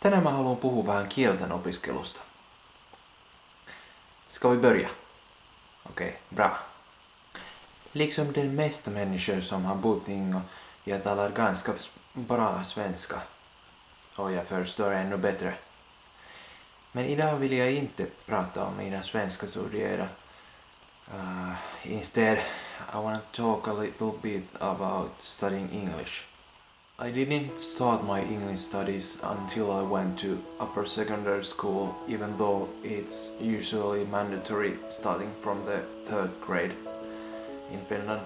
Tänään mä haluan puhua vähän kielten opiskelusta. Ska vi börja? Okej, bra. Liksom de mesta människor som har bott inne, jag talar ganska bra svenska. Och jag förstår ännu bättre. Men idag vill jag inte prata om mina svenska studier. Instead, I want to talk a little bit about studying English. I didn't start my English studies until I went to upper secondary school, even though it's usually mandatory starting from the third grade in Finland.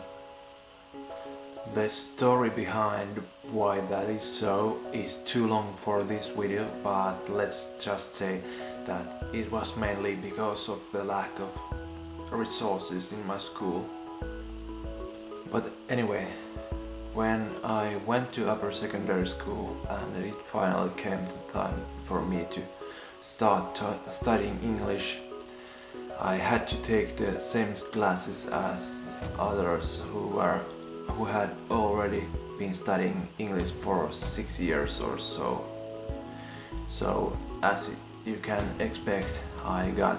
The story behind why that is so is too long for this video, but let's just say that it was mainly because of the lack of resources in my school. But anyway, when I went to upper secondary school and it finally came the time for me to start studying English, I had to take the same classes as others who had already been studying English for 6 years or so. So as you can expect, I got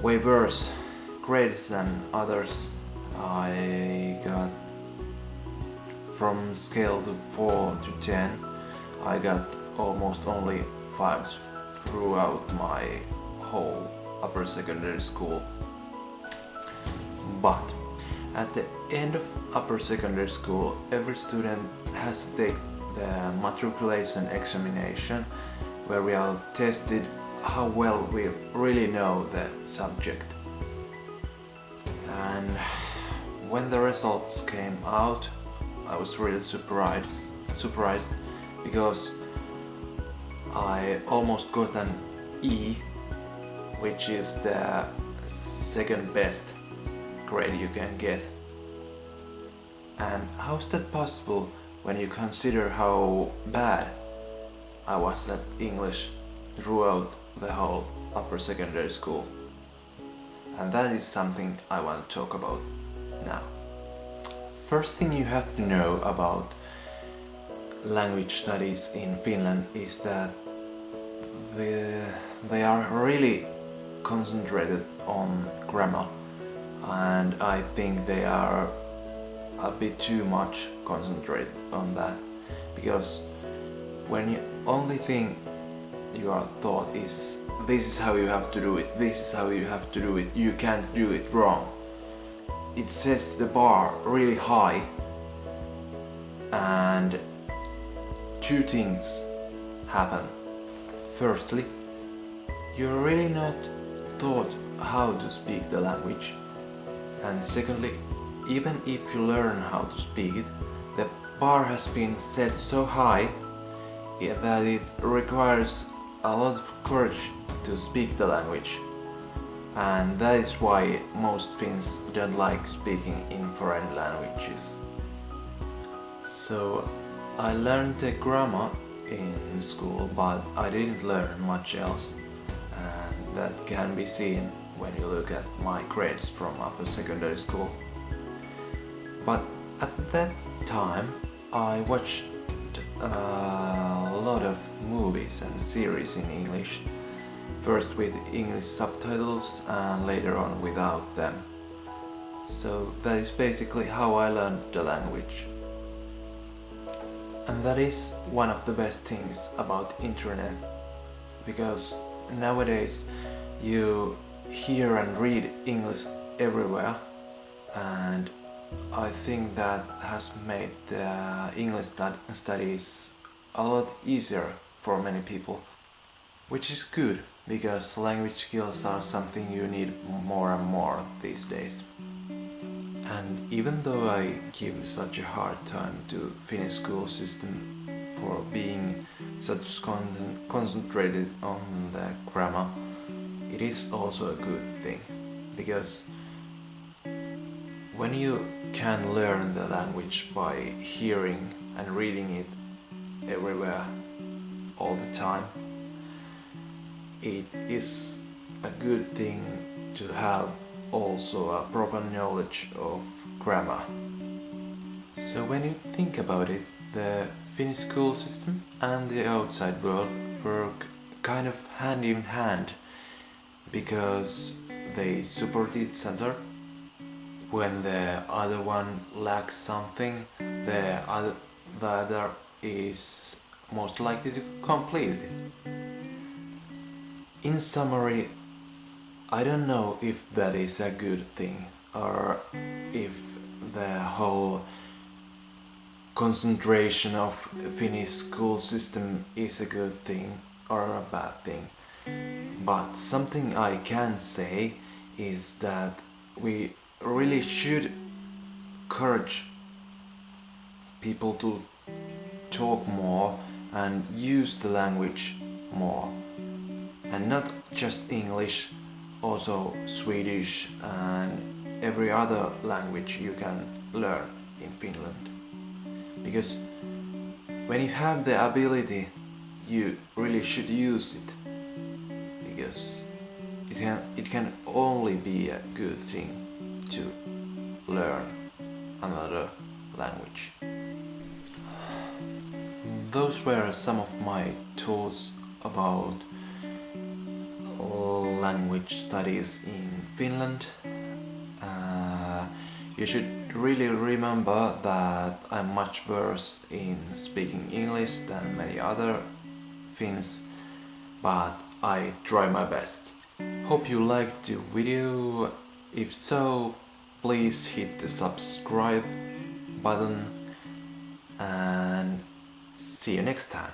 way worse grades than others. I got from scale to 4 to 10, I got almost only 5s throughout my whole upper secondary school. But at the end of upper secondary school, every student has to take the matriculation examination, where we are tested how well we really know the subject. And when the results came out, I was really surprised because I almost got an E, which is the second best grade you can get. And how's that possible when you consider how bad I was at English throughout the whole upper secondary school? And that is something I want to talk about now. First thing you have to know about language studies in Finland is that they are really concentrated on grammar, and I think they are a bit too much concentrated on that, because when you only thing you are taught is this is how you have to do it, this is how you have to do it, you can't do it wrong. It sets the bar really high, and two things happen. Firstly, you're really not taught how to speak the language, and secondly, even if you learn how to speak it, the bar has been set so high that it requires a lot of courage to speak the language. And that is why most Finns don't like speaking in foreign languages. So I learned the grammar in school, but I didn't learn much else, and that can be seen when you look at my grades from upper secondary school. But at that time I watched a lot of movies and series in English, first with English subtitles and later on without them. So that is basically how I learned the language. And that is one of the best things about internet, because nowadays you hear and read English everywhere, and I think that has made the English studies a lot easier for many people, which is good, because language skills are something you need more and more these days. And even though I give such a hard time to Finnish school system for being such concentrated on the grammar, it is also a good thing, because when you can learn the language by hearing and reading it everywhere all the time, it is a good thing to have also a proper knowledge of grammar. So when you think about it, the Finnish school system and the outside world work kind of hand in hand because they support each other. When the other one lacks something, the other is most likely to complete it. In summary, I don't know if that is a good thing or if the whole concentration of Finnish school system is a good thing or a bad thing. But something I can say is that we really should encourage people to talk more and use the language more. And not just English, also Swedish and every other language you can learn in Finland. Because when you have the ability, you really should use it. Because it can only be a good thing to learn another language. Those were some of my thoughts about language studies in Finland. You should really remember that I'm much worse in speaking English than many other Finns, but I try my best. Hope you liked the video. If so, please hit the subscribe button and see you next time.